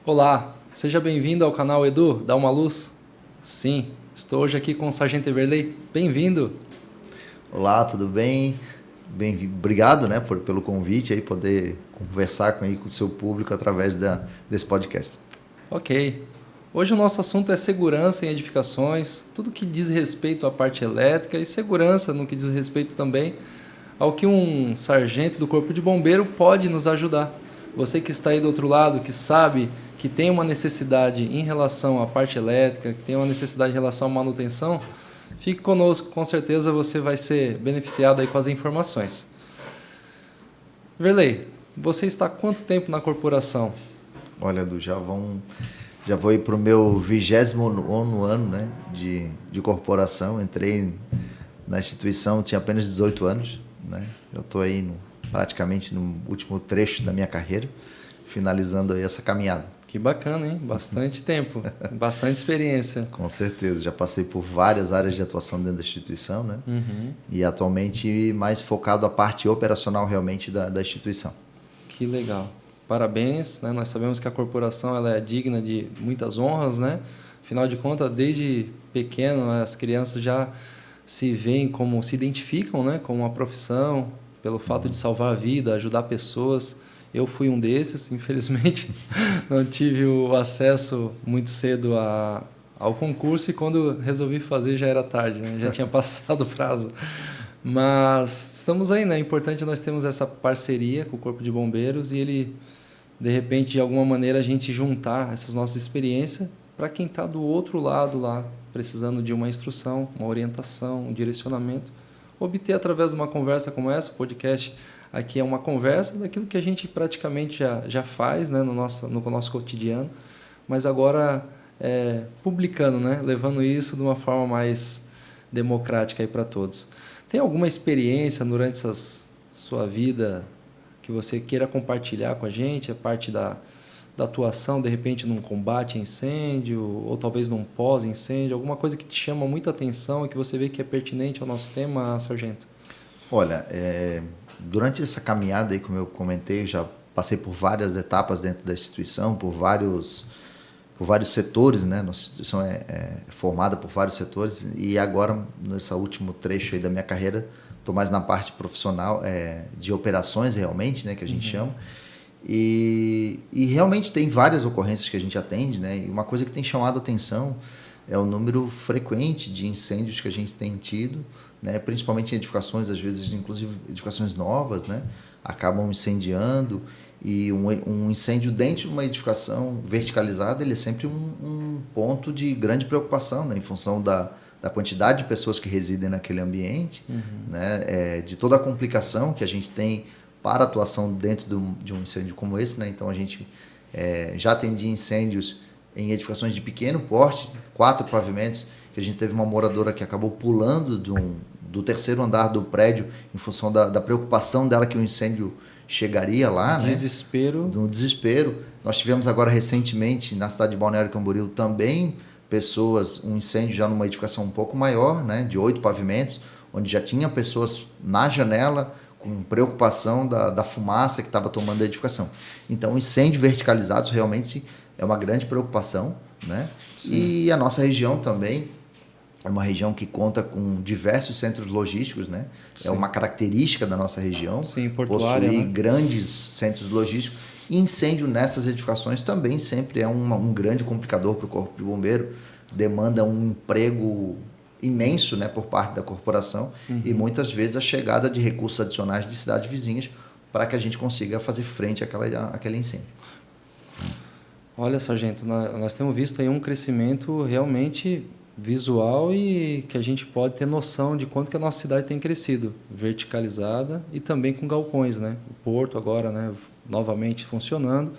Olá, seja bem-vindo ao canal Edu, Dá uma Luz? Sim, estou hoje aqui com o Sargento Everley. Bem-vindo! Olá, tudo bem? Obrigado, né, pelo convite aí, poder conversar com o seu público através desse podcast. Ok. Hoje o nosso assunto é segurança em edificações, tudo que diz respeito à parte elétrica e segurança no que diz respeito também ao que um sargento do Corpo de Bombeiro pode nos ajudar. Você que está aí do outro lado, que sabe que tem uma necessidade em relação à parte elétrica, que tem uma necessidade em relação à manutenção, fique conosco, com certeza você vai ser beneficiado aí com as informações. Verley, você está há quanto tempo na corporação? Olha, Edu, já vou ir para o meu 29º ano, né, de corporação. Entrei na instituição, tinha apenas 18 anos, né? Eu estou aí praticamente no último trecho da minha carreira, finalizando aí essa caminhada. Que bacana, hein? Bastante tempo, bastante experiência. Com certeza, já passei por várias áreas de atuação dentro da instituição, né? Uhum. E atualmente mais focado a parte operacional realmente da instituição. Que legal. Parabéns, né? Nós sabemos que a corporação ela é digna de muitas honras, né? Afinal de contas, desde pequeno as crianças já se veem como, se identificam, né? Com uma profissão, pelo fato de salvar a vida, ajudar pessoas. Eu fui um desses, infelizmente não tive o acesso muito cedo ao concurso e quando resolvi fazer já era tarde, né? Já tinha passado o prazo. Mas estamos aí, né? É importante nós termos essa parceria com o Corpo de Bombeiros e ele, de repente, de alguma maneira, a gente juntar essas nossas experiências para quem está do outro lado lá, precisando de uma instrução, uma orientação, um direcionamento, obter através de uma conversa como essa, o podcast aqui é uma conversa daquilo que a gente praticamente já faz, né, no nosso cotidiano, mas agora publicando, né, levando isso de uma forma mais democrática aí para todos. Tem alguma experiência durante essa sua vida que você queira compartilhar com a gente, a parte da atuação, de repente, num combate a incêndio, ou talvez num pós-incêndio, alguma coisa que te chama muita atenção e que você vê que é pertinente ao nosso tema, Sargento? Olha, durante essa caminhada aí, como eu comentei, eu já passei por várias etapas dentro da instituição, por vários setores, né? Nossa instituição é formada por vários setores e agora, nesse último trecho aí da minha carreira, estou mais na parte profissional, de operações realmente, né? Que a gente chama. E realmente tem várias ocorrências que a gente atende, né? E uma coisa que tem chamado a atenção é o número frequente de incêndios que a gente tem tido, né? Principalmente em edificações, às vezes inclusive edificações novas, né? Acabam incendiando e um incêndio dentro de uma edificação verticalizada ele é sempre um ponto de grande preocupação, né? Em função da quantidade de pessoas que residem naquele ambiente, né? De toda a complicação que a gente tem para a atuação dentro de um incêndio como esse, né? Então a gente já atendia incêndios em edificações de pequeno porte, 4 pavimentos, que a gente teve uma moradora que acabou pulando do terceiro andar do prédio em função da preocupação dela que o incêndio chegaria lá, Desespero. né? No desespero. Nós tivemos agora recentemente na cidade de Balneário Camboriú também um incêndio já numa edificação um pouco maior, né? De 8 pavimentos, onde já tinha pessoas na janela com preocupação da fumaça que estava tomando a edificação. Então, incêndios verticalizados realmente é uma grande preocupação, né? E a nossa região também é uma região que conta com diversos centros logísticos, né? Sim. É uma característica da nossa região. Sim, portuária, possuir né? grandes centros logísticos. E incêndio nessas edificações também sempre é um grande complicador para o Corpo de Bombeiro. Demanda um emprego imenso, né, por parte da corporação e muitas vezes a chegada de recursos adicionais de cidades vizinhas para que a gente consiga fazer frente àquele incêndio. Olha, Sargento, nós temos visto aí um crescimento realmente visual e que a gente pode ter noção de quanto que a nossa cidade tem crescido, verticalizada e também com galpões, né? O porto agora, né, novamente funcionando.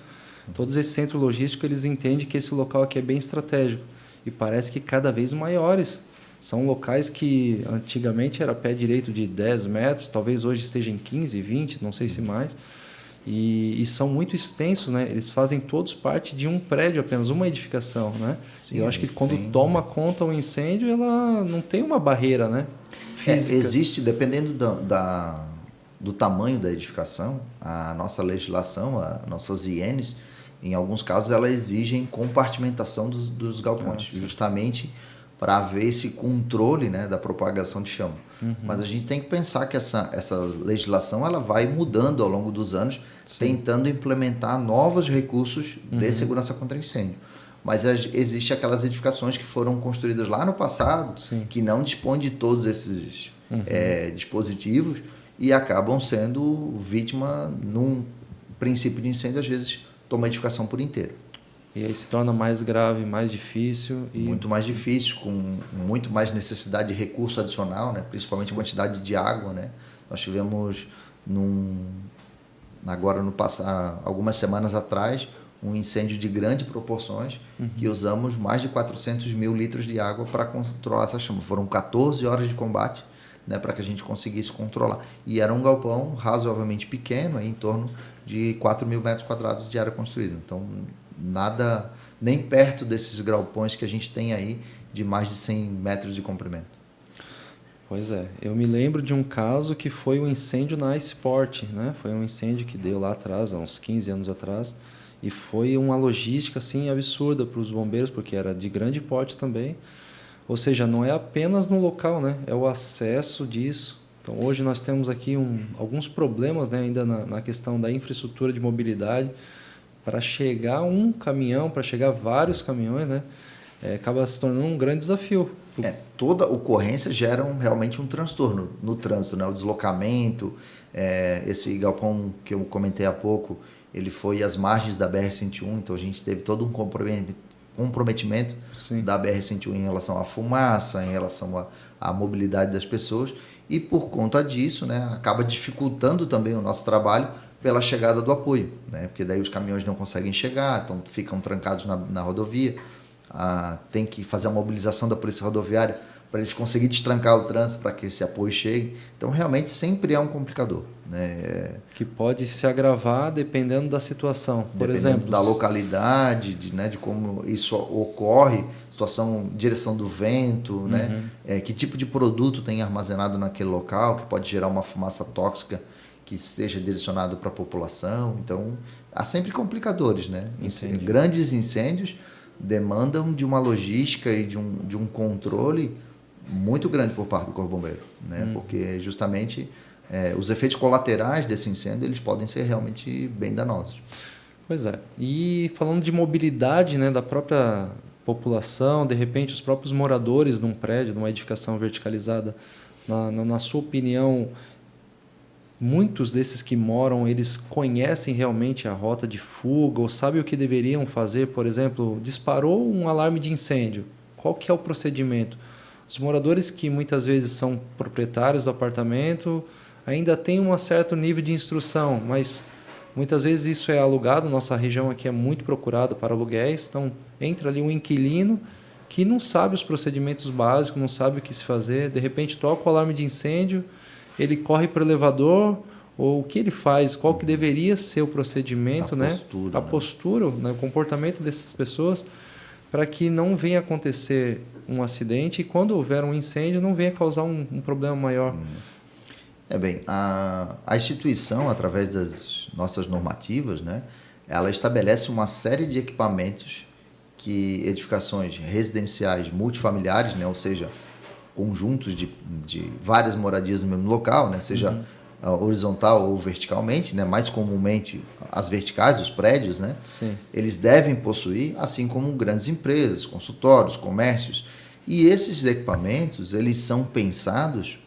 Todos esses centros logísticos, eles entendem que esse local aqui é bem estratégico e parece que cada vez maiores. São locais que antigamente era pé direito de 10 metros, talvez hoje esteja em 15, 20, não sei se mais. E são muito extensos, né? Eles fazem todos parte de um prédio, apenas uma edificação, né? Sim, e eu acho que quando toma conta o incêndio, ela não tem uma barreira, né? Física. Existe, dependendo do tamanho da edificação, a nossa legislação, as nossas INs, Em alguns casos, elas exigem compartimentação dos galpões, justamente para haver esse controle, né, da propagação de chama. Mas a gente tem que pensar que essa legislação ela vai mudando ao longo dos anos, tentando implementar novos recursos de segurança contra incêndio. Mas existem aquelas edificações que foram construídas lá no passado, que não dispõem de todos esses dispositivos e acabam sendo vítima, num princípio de incêndio, às vezes, toma a edificação por inteiro. E aí se torna mais grave, mais difícil. Muito mais difícil, com muito mais necessidade de recurso adicional, né? Principalmente quantidade de água. Né? Nós tivemos, agora no passado, algumas semanas atrás, um incêndio de grandes proporções, que usamos mais de 400 mil litros de água para controlar essa chama. Foram 14 horas de combate, né, para que a gente conseguisse controlar. E era um galpão razoavelmente pequeno, em torno de 4 mil metros quadrados de área construída. Então, nada, nem perto desses galpões que a gente tem aí, de mais de 100 metros de comprimento. Pois é. Eu me lembro de um caso que foi um incêndio na Sport, né? Foi um incêndio que deu lá atrás, há uns 15 anos atrás, e foi uma logística assim, absurda para os bombeiros, porque era de grande porte também. Ou seja, não é apenas no local, né? É o acesso disso. Então, hoje nós temos aqui alguns problemas, né, ainda na questão da infraestrutura de mobilidade. Para chegar um caminhão, para chegar vários caminhões, né, acaba se tornando um grande desafio. Toda ocorrência gera realmente um transtorno no trânsito, né? O deslocamento, esse galpão que eu comentei há pouco, ele foi às margens da BR-101, então a gente teve todo um comprometimento da BR-101 em relação à fumaça, em relação à mobilidade das pessoas, e por conta disso, né, acaba dificultando também o nosso trabalho pela chegada do apoio, né, porque daí os caminhões não conseguem chegar, então ficam trancados na rodovia, tem que fazer a mobilização da polícia rodoviária para eles conseguirem destrancar o trânsito para que esse apoio chegue. Então, realmente, sempre é um complicador. Né? Que pode se agravar dependendo da situação. Por exemplo, da localidade, de como isso ocorre, situação, direção do vento, né? Que tipo de produto tem armazenado naquele local, que pode gerar uma fumaça tóxica que esteja direcionado para a população. Então, há sempre complicadores. Né? Grandes incêndios demandam de uma logística e de um controle muito grande por parte do Corpo Bombeiro, né? Porque justamente os efeitos colaterais desse incêndio eles podem ser realmente bem danosos. Pois é. E falando de mobilidade, né, da própria população, de repente os próprios moradores de um prédio, de uma edificação verticalizada, na sua opinião, muitos desses que moram, eles conhecem realmente a rota de fuga ou sabem o que deveriam fazer? Por exemplo, disparou um alarme de incêndio. Qual que é o procedimento? Os moradores que muitas vezes são proprietários do apartamento ainda têm um certo nível de instrução, mas muitas vezes isso é alugado. Nossa região aqui é muito procurada para aluguéis, então entra ali um inquilino que não sabe os procedimentos básicos, não sabe o que se fazer, de repente toca o alarme de incêndio, ele corre para o elevador, ou o que ele faz, qual que deveria ser o procedimento, a postura, né, o comportamento dessas pessoas, para que não venha acontecer um acidente e quando houver um incêndio não venha causar um problema maior. A instituição, através das nossas normativas, né, ela estabelece uma série de equipamentos que edificações residenciais multifamiliares, né, ou seja, conjuntos de várias moradias no mesmo local, né, seja horizontal ou verticalmente, né, mais comumente as verticais, os prédios, né, eles devem possuir, assim como grandes empresas, consultórios, comércios. E esses equipamentos eles são pensados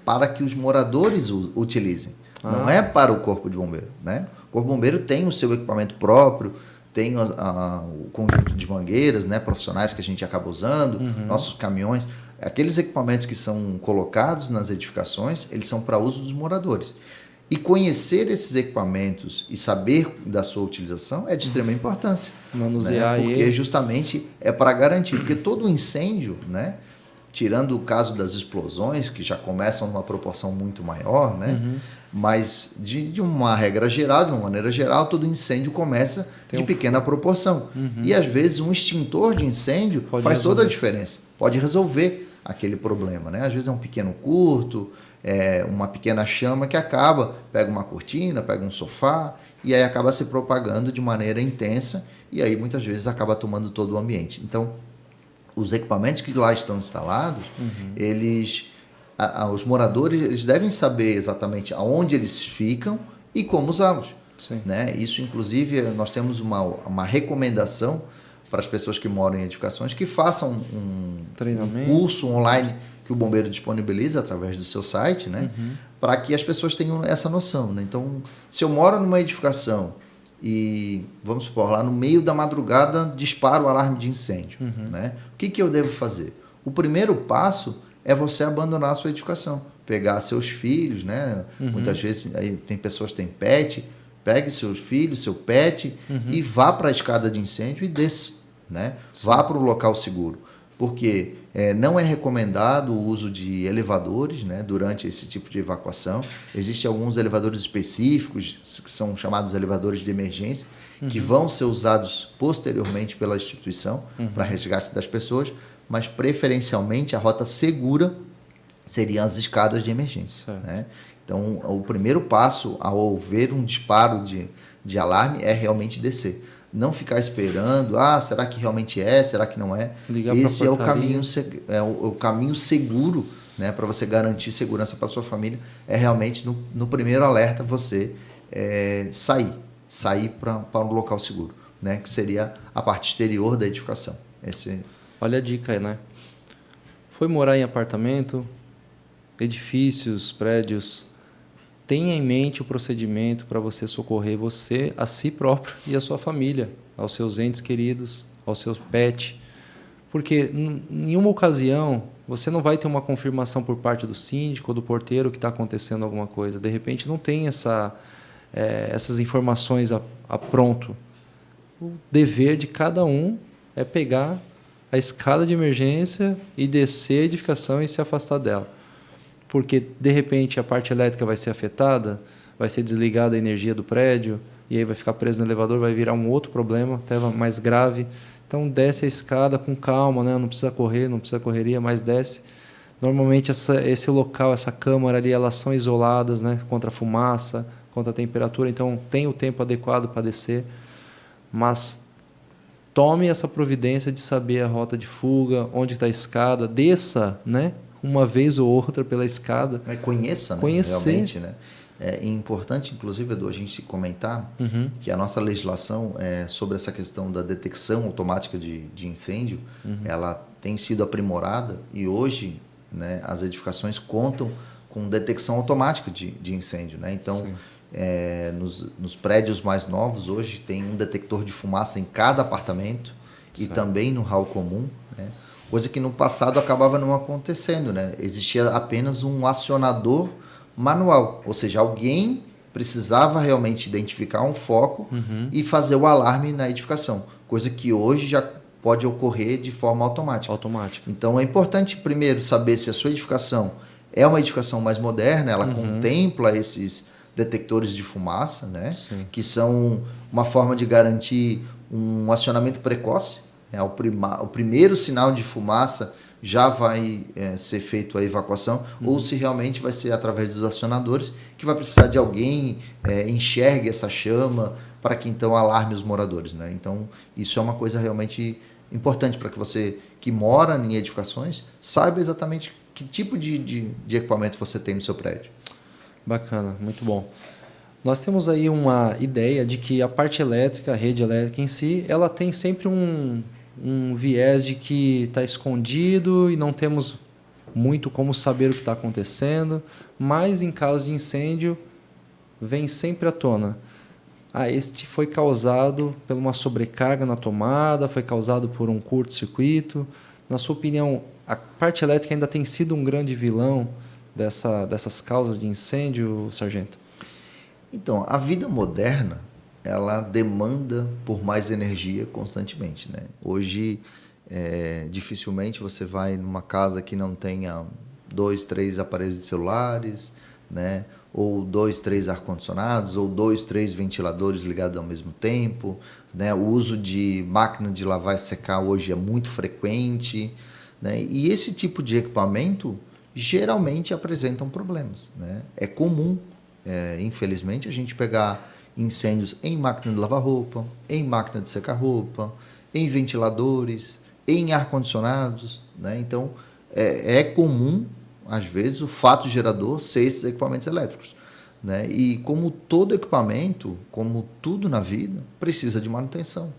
para que os moradores utilizem. Não é para o Corpo de Bombeiro. Né? O Corpo de Bombeiro tem o seu equipamento próprio, tem o conjunto de mangueiras, né, profissionais que a gente acaba usando, nossos caminhões. Aqueles equipamentos que são colocados nas edificações, eles são para uso dos moradores. E conhecer esses equipamentos e saber da sua utilização é de extrema importância. Manusear, né? Porque justamente é para garantir. Porque todo incêndio, né, tirando o caso das explosões, que já começam numa proporção muito maior, né, mas de uma regra geral, de uma maneira geral, todo incêndio começa de pequena proporção. E às vezes um extintor de incêndio faz toda a diferença. Pode resolver aquele problema, né? Às vezes é um pequeno curto, uma pequena chama que acaba, pega uma cortina, pega um sofá e aí acaba se propagando de maneira intensa e aí muitas vezes acaba tomando todo o ambiente. Então, os equipamentos que lá estão instalados, eles, os moradores, eles devem saber exatamente aonde eles ficam e como usá-los. Né? Isso, inclusive, nós temos uma recomendação para as pessoas que moram em edificações que façam um curso online que o bombeiro disponibiliza através do seu site, né? Para que as pessoas tenham essa noção. Né? Então, se eu moro numa edificação e, vamos supor, lá no meio da madrugada dispara o alarme de incêndio, né? O que eu devo fazer? O primeiro passo é você abandonar a sua edificação, pegar seus filhos, né? Muitas vezes aí tem pessoas que têm pet, pegue seus filhos, seu pet e vá para a escada de incêndio e desça, né? Vá para um local seguro, porque não é recomendado o uso de elevadores, né, durante esse tipo de evacuação. Existem alguns elevadores específicos, que são chamados elevadores de emergência, que vão ser usados posteriormente pela instituição para resgate das pessoas, mas preferencialmente a rota segura seriam as escadas de emergência. Né? Então, o primeiro passo ao ver um disparo de alarme é realmente descer. Não ficar esperando, será que realmente é, será que não é? Esse é o caminho seguro, né, para você garantir segurança para sua família, é realmente no primeiro alerta você sair para um local seguro, né, que seria a parte exterior da edificação. Olha a dica aí, né? Foi morar em apartamento, edifícios, prédios, tenha em mente o procedimento para você socorrer você, a si próprio e a sua família, aos seus entes queridos, aos seus pets. Porque em nenhuma ocasião você não vai ter uma confirmação por parte do síndico ou do porteiro que está acontecendo alguma coisa. De repente não tem essas informações a pronto. O dever de cada um é pegar a escada de emergência e descer a edificação e se afastar dela. Porque, de repente, a parte elétrica vai ser afetada, vai ser desligada a energia do prédio, e aí vai ficar preso no elevador, vai virar um outro problema, até mais grave. Então, desce a escada com calma, né? Não precisa correr, não precisa correria, mas desce. Normalmente, esse local, essa câmara ali, elas são isoladas, né? Contra a fumaça, contra a temperatura, então tem o tempo adequado para descer. Mas tome essa providência de saber a rota de fuga, onde está a escada, desça, né? Uma vez ou outra pela escada. Conheça, né? Realmente, né? É importante, inclusive, Edu, a gente comentar que a nossa legislação sobre essa questão da detecção automática de incêndio, ela tem sido aprimorada e hoje, né, as edificações contam com detecção automática de incêndio. Né? Então, nos prédios mais novos, hoje tem um detector de fumaça em cada apartamento e também no hall comum, né? Coisa que no passado acabava não acontecendo, né? Existia apenas um acionador manual, ou seja, alguém precisava realmente identificar um foco e fazer o alarme na edificação, coisa que hoje já pode ocorrer de forma automática. Então é importante primeiro saber se a sua edificação é uma edificação mais moderna, ela contempla esses detectores de fumaça, né? Que são uma forma de garantir um acionamento precoce. O primeiro sinal de fumaça já vai ser feito a evacuação, ou se realmente vai ser através dos acionadores, que vai precisar de alguém enxergue essa chama para que então alarme os moradores. Né? Então, isso é uma coisa realmente importante para que você que mora em edificações saiba exatamente que tipo de equipamento você tem no seu prédio. Bacana, muito bom. Nós temos aí uma ideia de que a parte elétrica, a rede elétrica em si, ela tem sempre um viés de que está escondido e não temos muito como saber o que está acontecendo, mas em caso de incêndio vem sempre à tona. Este foi causado por uma sobrecarga na tomada, foi causado por um curto-circuito. Na sua opinião, a parte elétrica ainda tem sido um grande vilão dessas causas de incêndio, sargento? Então, a vida moderna, ela demanda por mais energia constantemente, né? Hoje, dificilmente você vai numa casa que não tenha 2, 3 aparelhos de celulares, né? Ou 2, 3 ar-condicionados, ou 2, 3 ventiladores ligados ao mesmo tempo, né? O uso de máquina de lavar e secar hoje é muito frequente, né? E esse tipo de equipamento geralmente apresentam problemas, né? É comum, infelizmente, a gente pegar incêndios em máquina de lavar roupa, em máquina de secar roupa, em ventiladores, em ar-condicionados, né? Então, é comum, às vezes, o fato gerador ser esses equipamentos elétricos, né? E como todo equipamento, como tudo na vida, precisa de manutenção.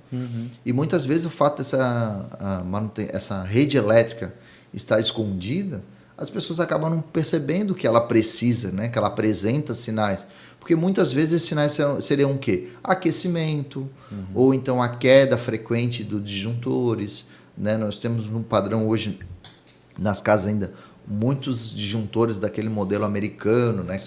E muitas vezes o fato essa rede elétrica estar escondida, as pessoas acabam não percebendo que ela precisa, né? Que ela apresenta sinais. Porque muitas vezes esses sinais seriam o quê? Aquecimento, ou então a queda frequente dos disjuntores, né? Nós temos um padrão hoje nas casas ainda muitos disjuntores daquele modelo americano, né?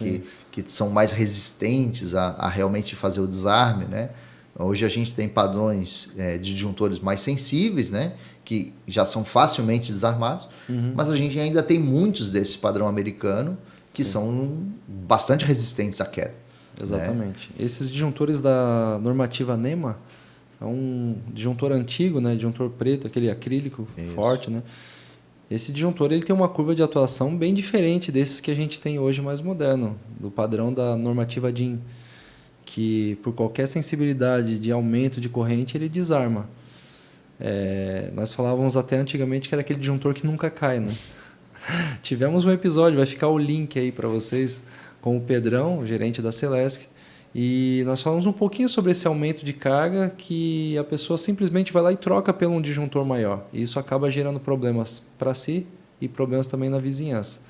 Que são mais resistentes a realmente fazer o desarme, né? Hoje a gente tem padrões de disjuntores mais sensíveis, né? Que já são facilmente desarmados, mas a gente ainda tem muitos desse padrão americano que são bastante resistentes à queda. Exatamente. Né? Esses disjuntores da normativa NEMA é um disjuntor antigo, né? Disjuntor preto, aquele acrílico forte, né? Esse disjuntor ele tem uma curva de atuação bem diferente desses que a gente tem hoje mais moderno, do padrão da normativa DIN, que por qualquer sensibilidade de aumento de corrente ele desarma. Nós falávamos até antigamente que era aquele disjuntor que nunca cai, né? Tivemos um episódio, vai ficar o link aí para vocês, com o Pedrão, o gerente da Celesc, e nós falamos um pouquinho sobre esse aumento de carga que a pessoa simplesmente vai lá e troca por um disjuntor maior. E isso acaba gerando problemas para si e problemas também na vizinhança.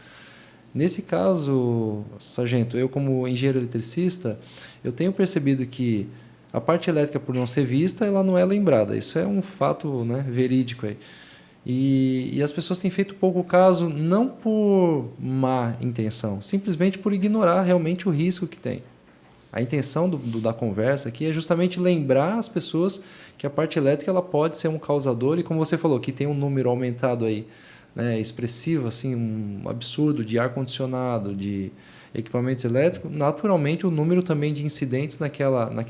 Nesse caso, sargento, eu como engenheiro eletricista, eu tenho percebido que a parte elétrica, por não ser vista, ela não é lembrada. Isso é um fato, né, verídico aí. E as pessoas têm feito pouco caso, não por má intenção, simplesmente por ignorar realmente o risco que tem. A intenção da conversa aqui é justamente lembrar as pessoas que a parte elétrica ela pode ser um causador e, como você falou, que tem um número aumentado aí, né, expressivo, assim, um absurdo de ar-condicionado, de equipamentos elétricos, naturalmente o número também de incidentes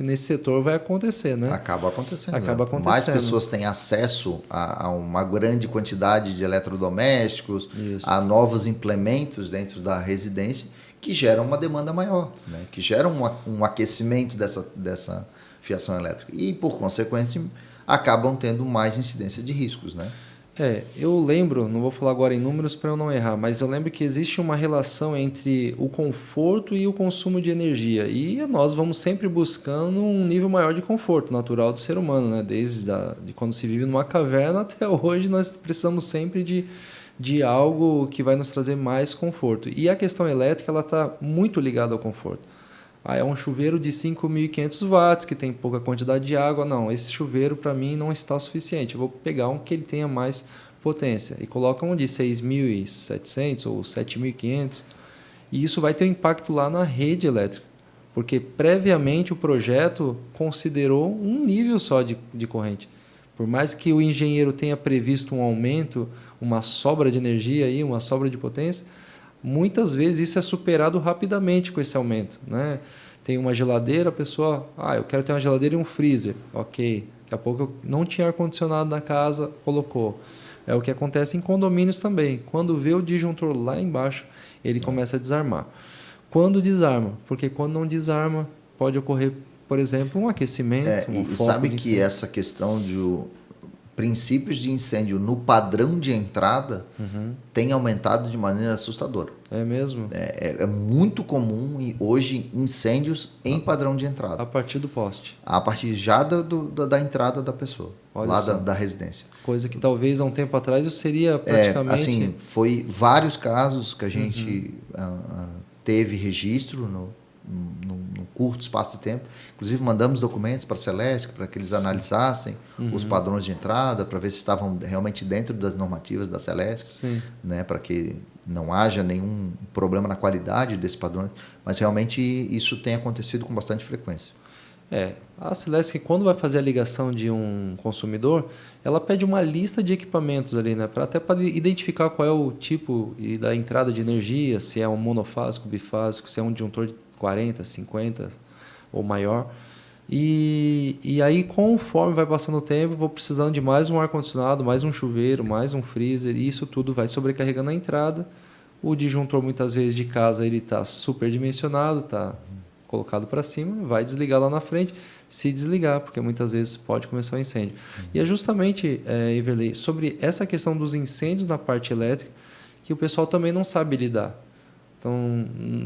nesse setor vai acontecer, né? Acaba acontecendo. Mais Mais pessoas têm acesso a uma grande quantidade de eletrodomésticos, a novos implementos dentro da residência que geram uma demanda maior, né? Que geram um aquecimento dessa fiação elétrica e, por consequência, acabam tendo mais incidência de riscos, né? Eu lembro, não vou falar agora em números para eu não errar, mas eu lembro que existe uma relação entre o conforto e o consumo de energia. E nós vamos sempre buscando um nível maior de conforto natural do ser humano, né? Desde de quando se vive numa caverna até hoje, nós precisamos sempre de algo que vai nos trazer mais conforto. E a questão elétrica ela está muito ligada ao conforto. É um chuveiro de 5.500 watts, que tem pouca quantidade de água. Não, esse chuveiro para mim não está suficiente. Eu vou pegar um que ele tenha mais potência. E coloca um de 6.700 ou 7.500. E isso vai ter um impacto lá na rede elétrica. Porque previamente o projeto considerou um nível só de corrente. Por mais que o engenheiro tenha previsto um aumento, uma sobra de energia, aí, uma sobra de potência, muitas vezes isso é superado rapidamente com esse aumento, né? Tem uma geladeira, a pessoa, eu quero ter uma geladeira e um freezer. Ok, daqui a pouco eu não tinha ar-condicionado na casa, colocou. É o que acontece em condomínios também. Quando vê o disjuntor lá embaixo, ele começa a desarmar. Quando desarma? Porque quando não desarma, pode ocorrer, por exemplo, um aquecimento, um foco sabe de que essa questão de princípios de incêndio no padrão de entrada tem aumentado de maneira assustadora. É mesmo? É muito comum hoje incêndios em padrão de entrada. A partir do poste. A partir já da entrada da pessoa, lá da residência. Coisa que talvez há um tempo atrás eu seria praticamente... assim, foi vários casos que a gente teve registro num curto espaço de tempo. Inclusive, mandamos documentos para a Celesc para que eles analisassem os padrões de entrada, para ver se estavam realmente dentro das normativas da Celesc, né, para que não haja nenhum problema na qualidade desse padrão. Mas, realmente, isso tem acontecido com bastante frequência. A Celesc, quando vai fazer a ligação de um consumidor, ela pede uma lista de equipamentos ali, né, para identificar qual é o tipo e da entrada de energia, se é um monofásico, bifásico, se é um disjuntor de 40, 50 ou maior. E aí, conforme vai passando o tempo, vou precisando de mais um ar-condicionado, mais um chuveiro, mais um freezer, e isso tudo vai sobrecarregando a entrada. O disjuntor, muitas vezes, de casa, ele está superdimensionado, está colocado para cima, vai desligar lá na frente, se desligar, porque muitas vezes pode começar um incêndio. E é justamente, Iverley, sobre essa questão dos incêndios na parte elétrica que o pessoal também não sabe lidar. Então,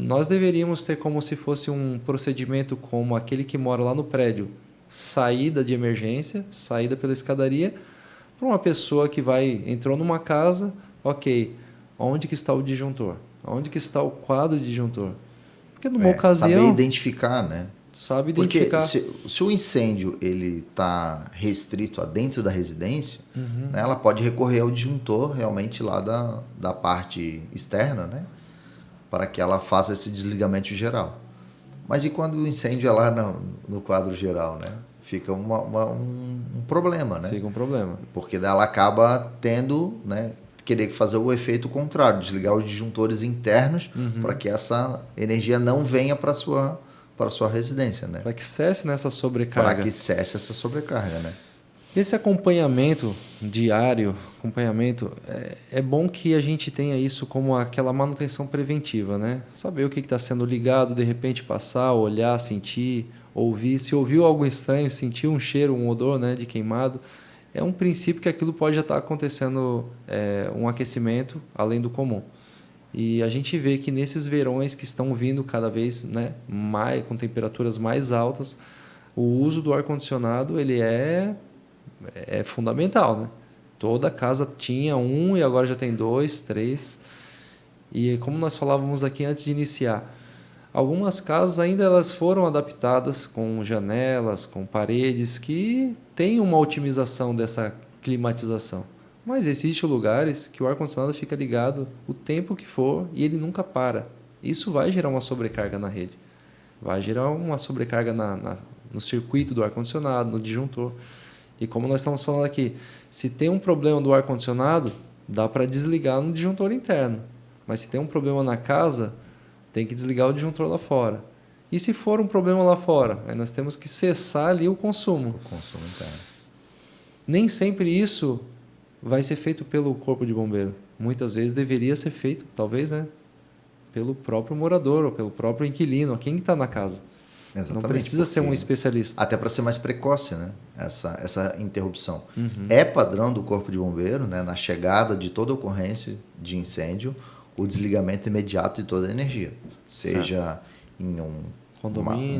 nós deveríamos ter como se fosse um procedimento como aquele que mora lá no prédio, saída de emergência, saída pela escadaria, para uma pessoa que entrou numa casa, ok, onde que está o disjuntor? Onde que está o quadro de disjuntor? Porque numa ocasião... Saber identificar, né? Sabe identificar. Porque se o incêndio está restrito a dentro da residência, né, ela pode recorrer ao disjuntor realmente lá da parte externa, né? Para que ela faça esse desligamento geral. Mas e quando o incêndio é lá no quadro geral, né? Fica um problema, né? Fica um problema. Porque ela acaba tendo, né, querer fazer o efeito contrário, desligar os disjuntores internos para que essa energia não venha para a sua residência, né? Para que cesse nessa sobrecarga. Para que cesse essa sobrecarga, né? Esse acompanhamento diário, é bom que a gente tenha isso como aquela manutenção preventiva, né? Saber o que está sendo ligado, de repente passar, olhar, sentir, ouvir. Se ouviu algo estranho, sentiu um cheiro, um odor, né, de queimado, é um princípio que aquilo pode já estar acontecendo um aquecimento além do comum. E a gente vê que nesses verões que estão vindo cada vez, né, com temperaturas mais altas, o uso do ar-condicionado ele é fundamental, né? Toda casa tinha um e agora já tem 2, 3. E como nós falávamos aqui antes de iniciar, algumas casas ainda elas foram adaptadas com janelas, com paredes que têm uma otimização dessa climatização. Mas existem lugares que o ar-condicionado fica ligado o tempo que for e ele nunca para. Isso vai gerar uma sobrecarga na rede. Vai gerar uma sobrecarga no circuito do ar-condicionado, no disjuntor. E como nós estamos falando aqui, se tem um problema do ar-condicionado, dá para desligar no disjuntor interno. Mas se tem um problema na casa, tem que desligar o disjuntor lá fora. E se for um problema lá fora, aí nós temos que cessar ali o consumo. O consumo interno. Nem sempre isso vai ser feito pelo corpo de bombeiro. Muitas vezes deveria ser feito, talvez, né, pelo próprio morador ou pelo próprio inquilino, quem está na casa. Exatamente, não precisa ser um especialista. Até para ser mais precoce, né? Essa interrupção. É padrão do Corpo de Bombeiro, né? Na chegada de toda ocorrência de incêndio, o desligamento imediato de toda a energia. Seja em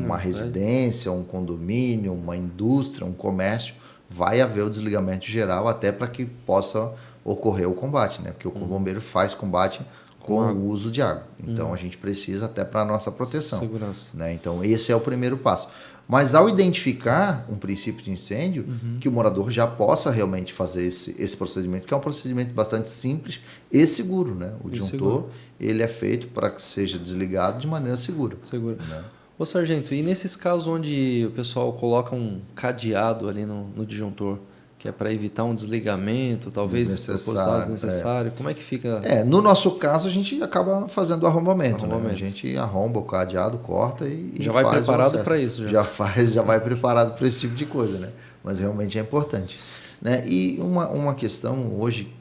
uma residência, um condomínio, uma indústria, um comércio, vai haver o desligamento geral até para que possa ocorrer o combate, né? Porque o Corpo de Bombeiro faz combate com o uso de água. Então, a gente precisa até para a nossa proteção. Segurança. Né? Então, esse é o primeiro passo. Mas, ao identificar um princípio de incêndio, que o morador já possa realmente fazer esse procedimento, que é um procedimento bastante simples e seguro. Né? O disjuntor ele é feito para que seja desligado de maneira segura. Né? Ô, sargento, e nesses casos onde o pessoal coloca um cadeado ali no disjuntor, que é para evitar um desligamento, talvez proposital desnecessário. Como é que fica? No nosso caso, a gente acaba fazendo o arrombamento. Né? A gente arromba o cadeado, corta e já vai faz preparado para isso. Já vai preparado para esse tipo de coisa. Né? Mas realmente é importante. Né? E uma questão hoje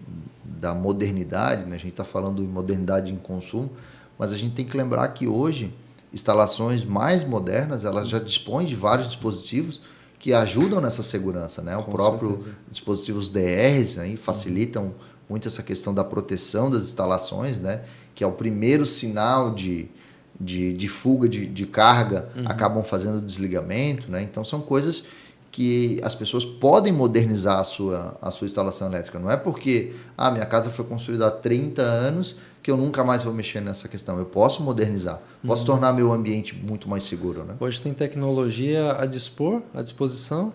da modernidade, né? A gente está falando de modernidade em consumo, mas a gente tem que lembrar que hoje instalações mais modernas elas já dispõem de vários dispositivos que ajudam nessa segurança, né? O próprio dispositivos DRs, né, facilitam muito essa questão da proteção das instalações, né? Que é o primeiro sinal de fuga de carga, acabam fazendo o desligamento, né? Então são coisas que as pessoas podem modernizar a sua instalação elétrica. Não é porque minha casa foi construída há 30 anos que eu nunca mais vou mexer nessa questão. Eu posso modernizar, posso tornar meu ambiente muito mais seguro. Né? Hoje tem tecnologia à disposição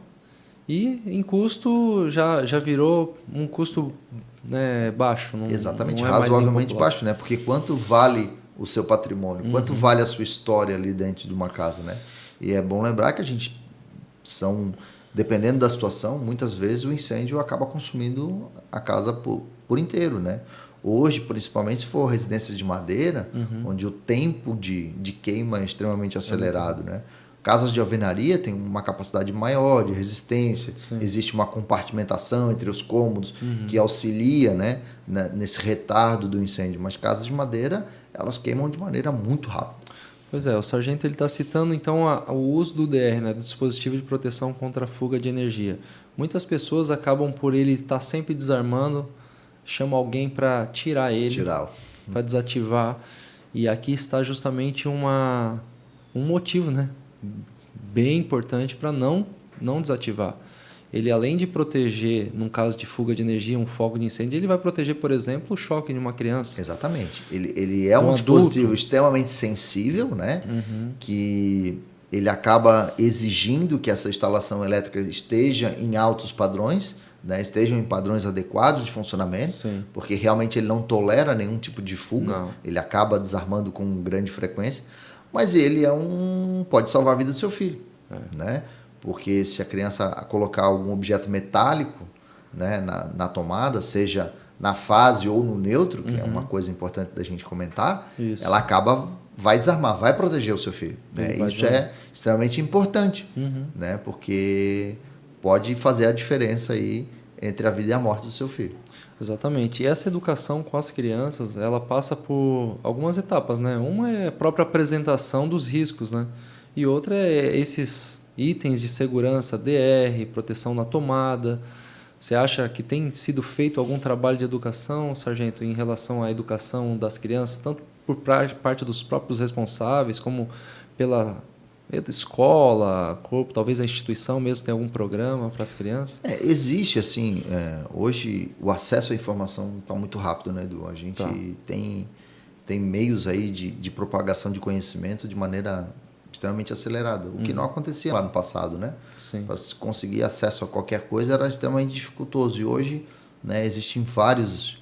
e em custo já virou um custo, né, baixo. Exatamente, não é razoavelmente baixo, né? Porque quanto vale o seu patrimônio, quanto vale a sua história ali dentro de uma casa, né? E é bom lembrar que dependendo da situação, muitas vezes o incêndio acaba consumindo a casa por inteiro, né? Hoje, principalmente se for residências de madeira, onde o tempo de queima é extremamente acelerado, né? Casas de alvenaria têm uma capacidade maior de resistência, existe uma compartimentação entre os cômodos que auxilia, né, nesse retardo do incêndio, mas casas de madeira, elas queimam de maneira muito rápida. Pois é, o sargento ele está citando então o uso do DR, né, do dispositivo de proteção contra a fuga de energia. Muitas pessoas acabam por ele estar sempre desarmando, chamam alguém para tirar ele, Tirar. para desativar. E aqui está justamente um motivo, né, bem importante para não desativar. Ele, além de proteger, num caso de fuga de energia, um foco de incêndio, ele vai proteger, por exemplo, o choque de uma criança. Exatamente. Ele é Um um dispositivo adulto. extremamente sensível, né? Que ele acaba exigindo que essa instalação elétrica esteja em altos padrões, né? Estejam em padrões adequados de funcionamento, Sim. porque realmente ele não tolera nenhum tipo de fuga. Não. Ele acaba desarmando com grande frequência, mas ele pode salvar a vida do seu filho, né? Porque se a criança colocar algum objeto metálico, né, na tomada, seja na fase ou no neutro, que é uma coisa importante da gente comentar, Isso. ela vai desarmar, vai proteger o seu filho. Né? Isso é extremamente importante, né? Porque pode fazer a diferença aí entre a vida e a morte do seu filho. Exatamente. E essa educação com as crianças, ela passa por algumas etapas, né? Uma é a própria apresentação dos riscos, né? E outra é esses itens de segurança, DR, proteção na tomada. Você acha que tem sido feito algum trabalho de educação, sargento, em relação à educação das crianças, tanto por parte dos próprios responsáveis, como pela escola, corpo, talvez a instituição mesmo tenha algum programa para as crianças? Existe, assim, hoje o acesso à informação está muito rápido, né, Edu? A gente tem meios aí de propagação de conhecimento de maneira extremamente acelerada, o que não acontecia lá no passado, né? Para se conseguir acesso a qualquer coisa era extremamente dificultoso. E hoje, né, existem vários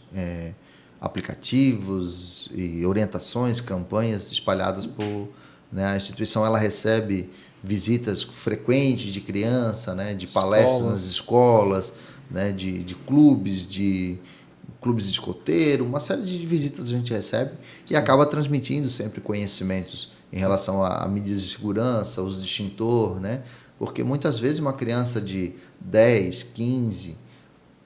aplicativos e orientações, campanhas espalhadas por... Né, a instituição ela recebe visitas frequentes de criança, né, de palestras nas escolas, né, de clubes de escoteiro, uma série de visitas a gente recebe e acaba transmitindo sempre conhecimentos em relação a medidas de segurança, uso de extintor, né? Porque muitas vezes uma criança de 10, 15,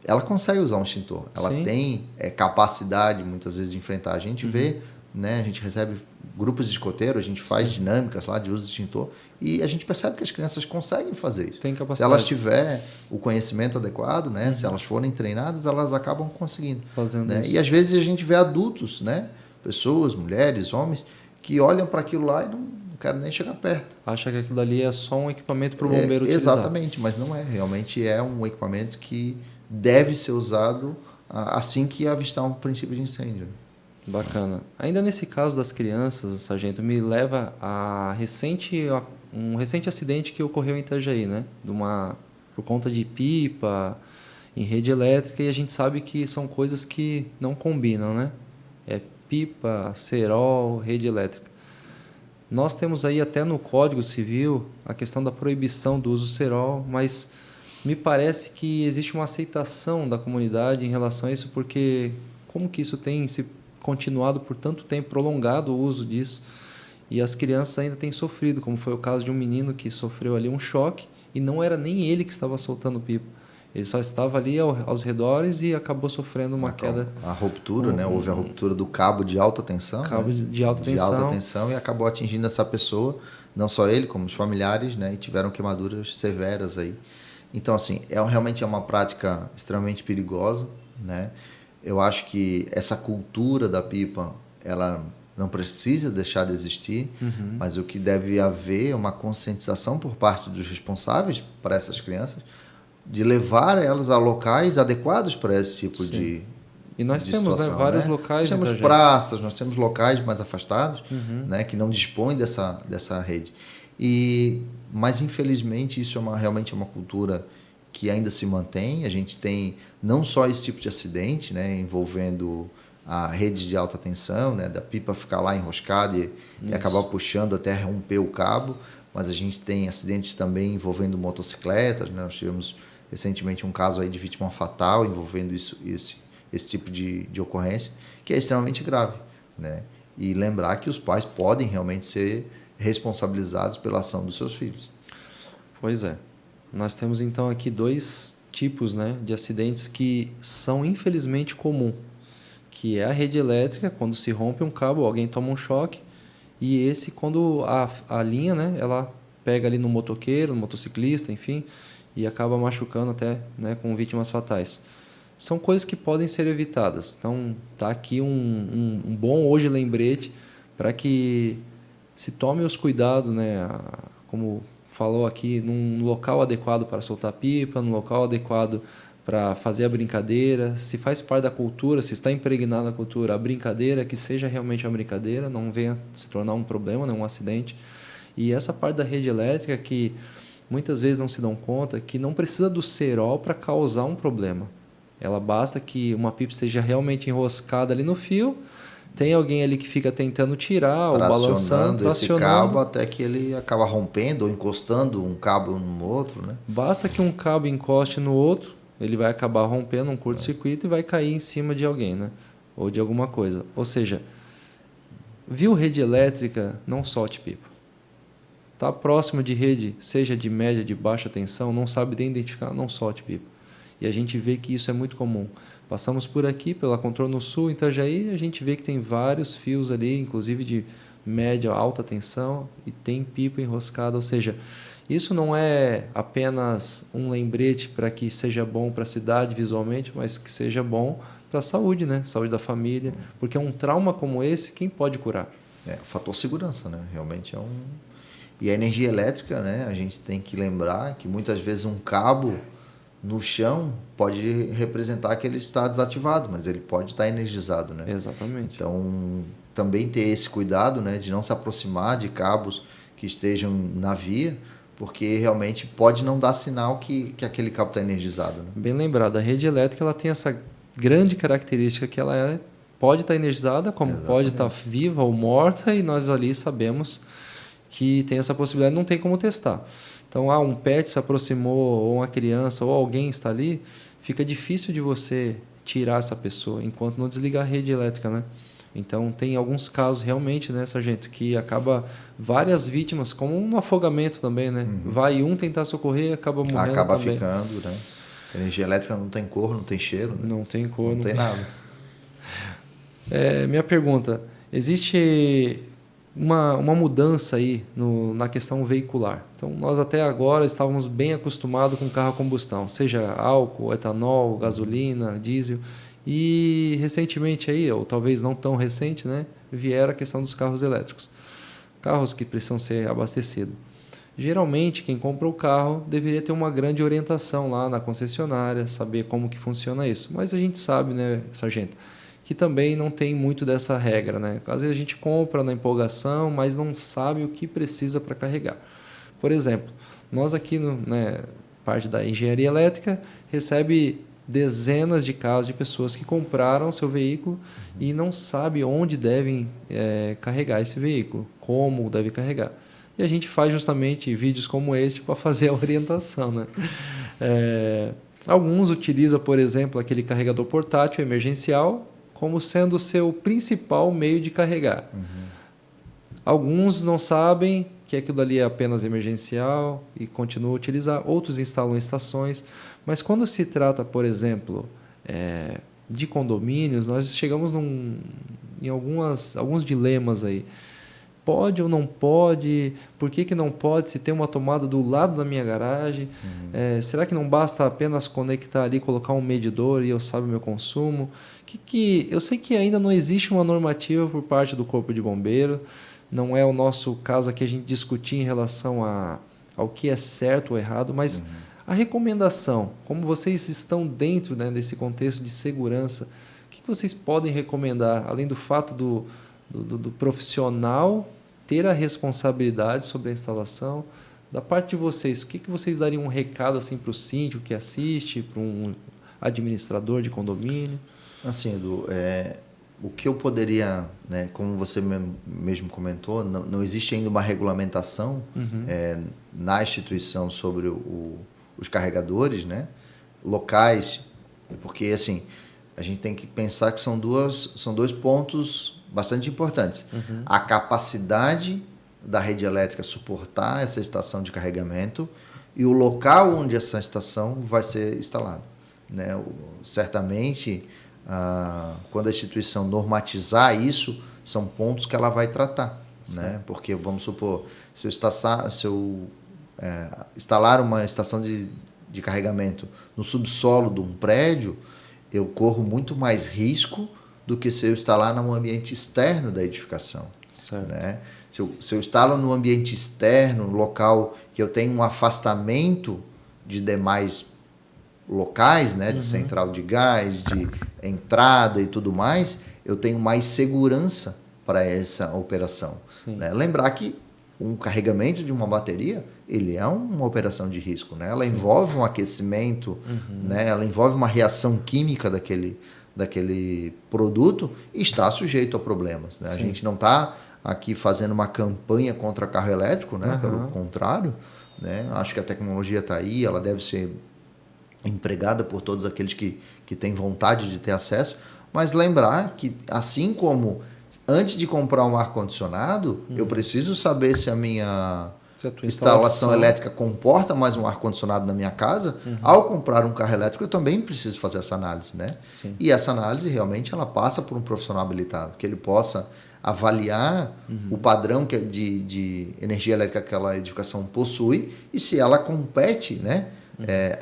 ela consegue usar um extintor. Ela tem capacidade, muitas vezes, de enfrentar. A gente vê, né? A gente recebe grupos de escoteiro, a gente faz dinâmicas lá de uso de extintor e a gente percebe que as crianças conseguem fazer isso. Tem capacidade. Se elas tiverem o conhecimento adequado, né? Se elas forem treinadas, elas acabam conseguindo. Fazendo né? isso. E às vezes a gente vê adultos, né? Pessoas, mulheres, homens, que olham para aquilo lá e não querem nem chegar perto. Acha que aquilo ali é só um equipamento para o bombeiro utilizar. Exatamente, mas não é. Realmente é um equipamento que deve ser usado assim que avistar um princípio de incêndio. Bacana. Ainda nesse caso das crianças, sargento, me leva a um recente acidente que ocorreu em Itajaí, né? Por conta de pipa em rede elétrica, e a gente sabe que são coisas que não combinam, né? É pipa, cerol, rede elétrica. Nós temos aí até no Código Civil a questão da proibição do uso cerol, mas me parece que existe uma aceitação da comunidade em relação a isso, porque como que isso tem se continuado por tanto tempo, prolongado o uso disso, e as crianças ainda têm sofrido, como foi o caso de um menino que sofreu ali um choque, e não era nem ele que estava soltando pipa. Ele só estava ali aos redores e acabou sofrendo uma queda. A ruptura, né? Houve a ruptura do cabo de alta tensão. Cabo né? de alta tensão. De alta tensão e acabou atingindo essa pessoa, não só ele, como os familiares, né? E tiveram queimaduras severas aí. Então, assim, realmente é uma prática extremamente perigosa, né? Eu acho que essa cultura da pipa, ela não precisa deixar de existir, mas o que deve haver é uma conscientização por parte dos responsáveis para essas crianças, de levar elas a locais adequados para esse tipo de E nós de temos situação, vários né? locais. Nós temos praças, nós temos locais mais afastados, né, que não dispõem dessa rede. Mas, infelizmente, isso realmente é uma cultura que ainda se mantém. A gente tem não só esse tipo de acidente, né, envolvendo a rede de alta tensão, né, da pipa ficar lá enroscada e acabar puxando até romper o cabo, mas a gente tem acidentes também envolvendo motocicletas, né? Nós tivemos recentemente um caso aí de vítima fatal envolvendo esse tipo de ocorrência, que é extremamente grave, né? E lembrar que os pais podem realmente ser responsabilizados pela ação dos seus filhos. Pois é. Nós temos então aqui dois tipos, né, de acidentes que são infelizmente comum, que é a rede elétrica, quando se rompe um cabo, alguém toma um choque, E esse, quando a linha, né, ela pega ali no motoqueiro, no motociclista, enfim, e acaba machucando até, né, com vítimas fatais. São coisas que podem ser evitadas. Então, tá aqui um bom hoje lembrete para que se tome os cuidados, né, como falou aqui, num local adequado para soltar pipa, num local adequado para fazer a brincadeira. Se faz parte da cultura, se está impregnada na cultura, a brincadeira, que seja realmente uma brincadeira, não venha se tornar um problema, né, um acidente. E essa parte da rede elétrica que muitas vezes não se dão conta que não precisa do cerol para causar um problema. Ela basta que uma pipa esteja realmente enroscada ali no fio, tem alguém ali que fica tentando tirar ou balançando, tracionando esse cabo até que ele acaba rompendo ou encostando um cabo no outro, né? Basta que um cabo encoste no outro, ele vai acabar rompendo um curto-circuito e vai cair em cima de alguém, né? Ou de alguma coisa. Ou seja, viu rede elétrica, não solte pipa. Está próximo de rede, seja de média, de baixa tensão, não sabe nem identificar, não solte pipa. E a gente vê que isso é muito comum. Passamos por aqui, pela Contorno Sul, em Itajaí, a gente vê que tem vários fios ali, inclusive de média, alta tensão, e tem pipa enroscada. Ou seja, isso não é apenas um lembrete para que seja bom para a cidade visualmente, mas que seja bom para a saúde, né? Saúde da família. Porque um trauma como esse, quem pode curar? É, o fator segurança, né? Realmente é um... E a energia elétrica, né? A gente tem que lembrar que muitas vezes um cabo no chão pode representar que ele está desativado, mas ele pode estar energizado, né? Exatamente. Então, também ter esse cuidado, né, de não se aproximar de cabos que estejam na via, porque realmente pode não dar sinal que aquele cabo está energizado, né? Bem lembrado, a rede elétrica ela tem essa grande característica que ela pode estar energizada, como Exatamente. pode estar viva ou morta, e nós ali sabemos que tem essa possibilidade, não tem como testar. Então, um pet se aproximou, ou uma criança, ou alguém está ali, fica difícil de você tirar essa pessoa enquanto não desligar a rede elétrica, né? Então, tem alguns casos realmente, né, sargento, que acaba várias vítimas, como um afogamento também, né? Vai um tentar socorrer e acaba morrendo acaba também. ficando, né? Energia elétrica não tem cor, não tem cheiro, né? Não tem cor. Não tem nada. Minha pergunta, existe uma mudança aí na questão veicular. Então, nós até agora estávamos bem acostumados com carro a combustão, seja álcool, etanol, gasolina, diesel. E recentemente aí, ou talvez não tão recente, né, vieram a questão dos carros elétricos. Carros que precisam ser abastecidos. Geralmente, quem compra o carro deveria ter uma grande orientação lá na concessionária, saber como que funciona isso. Mas a gente sabe, né, sargento, que também não tem muito dessa regra, né? Às vezes a gente compra na empolgação, mas não sabe o que precisa para carregar. Por exemplo, nós aqui, parte da engenharia elétrica, recebe dezenas de casos de pessoas que compraram seu veículo e não sabe onde devem carregar esse veículo, como deve carregar. E a gente faz justamente vídeos como este para fazer a orientação, né? Alguns utilizam, por exemplo, aquele carregador portátil emergencial como sendo o seu principal meio de carregar. Alguns não sabem que aquilo ali é apenas emergencial e continuam a utilizar. Outros instalam estações. Mas quando se trata, por exemplo, de condomínios, nós chegamos em alguns dilemas aí. Pode ou não pode? Por que não pode se tem uma tomada do lado da minha garagem? Será que não basta apenas conectar ali, colocar um medidor e eu sabe o meu consumo? Eu sei que ainda não existe uma normativa por parte do Corpo de Bombeiro. Não é o nosso caso aqui a gente discutir em relação ao que é certo ou errado, mas a recomendação, como vocês estão dentro, né, desse contexto de segurança, o que vocês podem recomendar, além do fato do profissional ter a responsabilidade sobre a instalação? Da parte de vocês, o que vocês dariam um recado assim, para o síndico que assiste, para um administrador de condomínio? Assim, Edu, o que eu poderia, né, como você mesmo comentou, não existe ainda uma regulamentação na instituição sobre os carregadores, né, locais, porque assim, a gente tem que pensar que são dois pontos bastante importantes. A capacidade da rede elétrica suportar essa estação de carregamento e o local onde essa estação vai ser instalada, né? Certamente, quando a instituição normatizar isso, são pontos que ela vai tratar, né? Porque, vamos supor, se eu instalar uma estação de carregamento no subsolo de um prédio, eu corro muito mais risco do que se eu instalar no ambiente externo da edificação. Certo. Né? Se eu instalo no ambiente externo, local que eu tenho um afastamento de demais locais, né, de central de gás, de entrada e tudo mais, eu tenho mais segurança para essa operação. Né? Lembrar que um carregamento de uma bateria, ele é uma operação de risco, né? Ela envolve um aquecimento, né? Ela envolve uma reação química daquele produto e está sujeito a problemas, né? A gente não está aqui fazendo uma campanha contra carro elétrico, né? Pelo contrário, né? Acho que a tecnologia está aí, ela deve ser empregada por todos aqueles que têm vontade de ter acesso, mas lembrar que, assim como antes de comprar um ar-condicionado, eu preciso saber se a minha instalação elétrica comporta mais um ar-condicionado na minha casa. Ao comprar um carro elétrico, eu também preciso fazer essa análise, né? E essa análise realmente ela passa por um profissional habilitado, que ele possa avaliar o padrão de energia elétrica que aquela edificação possui e se ela compete, né?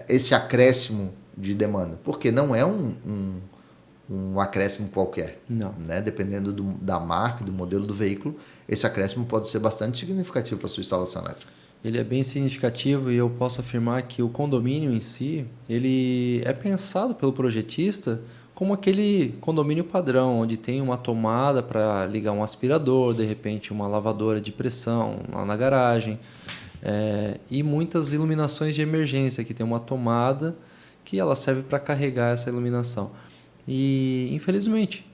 Esse acréscimo de demanda, porque não é um acréscimo qualquer. Não. Né? Dependendo da marca, do modelo do veículo, esse acréscimo pode ser bastante significativo para a sua instalação elétrica. Ele é bem significativo e eu posso afirmar que o condomínio em si, ele é pensado pelo projetista como aquele condomínio padrão, onde tem uma tomada para ligar um aspirador, de repente uma lavadora de pressão lá na garagem, e muitas iluminações de emergência, que tem uma tomada que ela serve para carregar essa iluminação. E, infelizmente,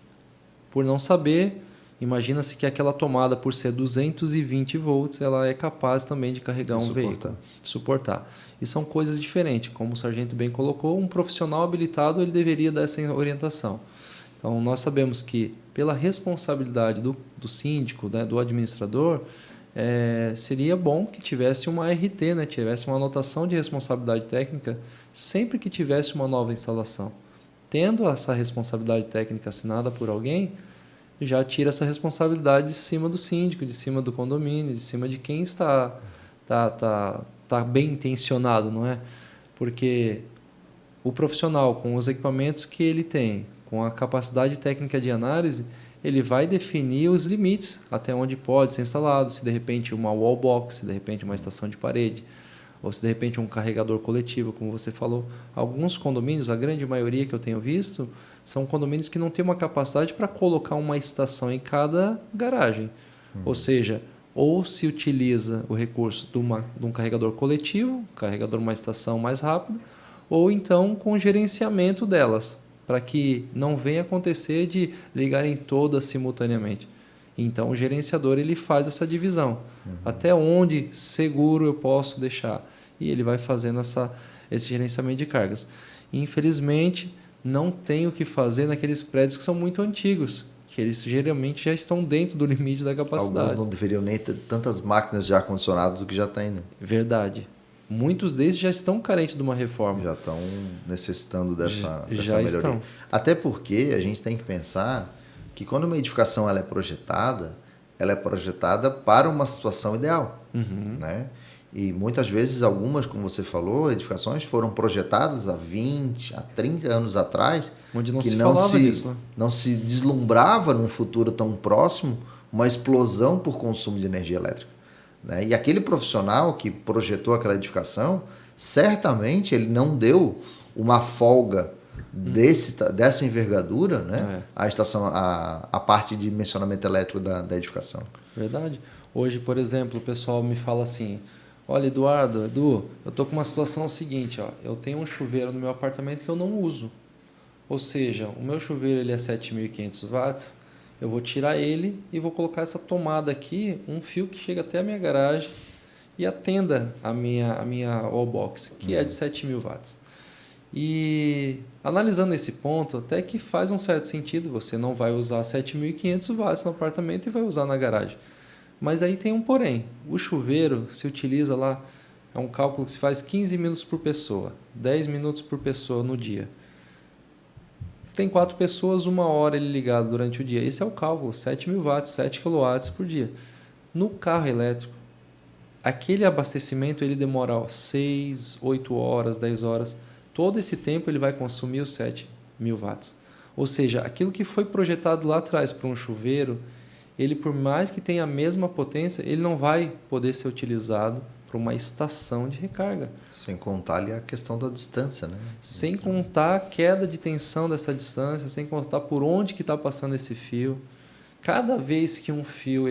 por não saber, imagina-se que aquela tomada, por ser 220 volts, ela é capaz também de carregar um veículo. Suportar. E são coisas diferentes. Como o sargento bem colocou, um profissional habilitado ele deveria dar essa orientação. Então, nós sabemos que, pela responsabilidade do síndico, né, do administrador, seria bom que tivesse uma RT, né, tivesse uma anotação de responsabilidade técnica sempre que tivesse uma nova instalação. Tendo essa responsabilidade técnica assinada por alguém, já tira essa responsabilidade de cima do síndico, de cima do condomínio, de cima de quem está bem intencionado, não é? Porque o profissional, com os equipamentos que ele tem, com a capacidade técnica de análise, ele vai definir os limites, até onde pode ser instalado, se de repente uma wall box, se de repente uma estação de parede, ou se de repente um carregador coletivo, como você falou. Alguns condomínios, a grande maioria que eu tenho visto, são condomínios que não têm uma capacidade para colocar uma estação em cada garagem. Ou seja, ou se utiliza o recurso de um carregador coletivo, carregador uma estação mais rápida, ou então com gerenciamento delas, para que não venha acontecer de ligarem todas simultaneamente. Então, o gerenciador ele faz essa divisão. Até onde seguro eu posso deixar. E ele vai fazendo esse gerenciamento de cargas. Infelizmente, não tem o que fazer naqueles prédios que são muito antigos, que eles geralmente já estão dentro do limite da capacidade. Alguns não deveriam nem ter tantas máquinas de ar-condicionado do que já tem, né? Verdade. Muitos deles já estão carentes de uma reforma. Já estão necessitando dessa já melhoria. Estão. Até porque a gente tem que pensar que quando uma edificação ela é projetada para uma situação ideal. Né? E muitas vezes algumas, como você falou, edificações foram projetadas há 20, há 30 anos atrás, onde não que se falava disso, né? Não se deslumbrava num futuro tão próximo uma explosão por consumo de energia elétrica. Né? E aquele profissional que projetou aquela edificação, certamente ele não deu uma folga dessa envergadura, né? A parte de dimensionamento elétrico da edificação. Verdade. Hoje, por exemplo, o pessoal me fala assim: olha, Edu, eu estou com uma situação seguinte, ó, eu tenho um chuveiro no meu apartamento que eu não uso. Ou seja, o meu chuveiro ele é 7.500 watts, eu vou tirar ele e vou colocar essa tomada aqui, um fio que chega até a minha garagem e atenda a minha wallbox, que é de 7.000 watts. E analisando esse ponto, até que faz um certo sentido, você não vai usar 7.500 watts no apartamento e vai usar na garagem. Mas aí tem um porém, o chuveiro se utiliza lá, é um cálculo que se faz 15 minutos por pessoa, 10 minutos por pessoa no dia. Se tem 4 pessoas, 1 hora ele ligado durante o dia. Esse é o cálculo, 7.000 watts, 7 kW por dia. No carro elétrico, aquele abastecimento ele demora 6, 8 horas, 10 horas. Todo esse tempo ele vai consumir os 7.000 watts. Ou seja, aquilo que foi projetado lá atrás para um chuveiro, ele por mais que tenha a mesma potência, ele não vai poder ser utilizado para uma estação de recarga. Sem contar ali a questão da distância, né? Sem contar a queda de tensão dessa distância, sem contar por onde que está passando esse fio. Cada vez que um fio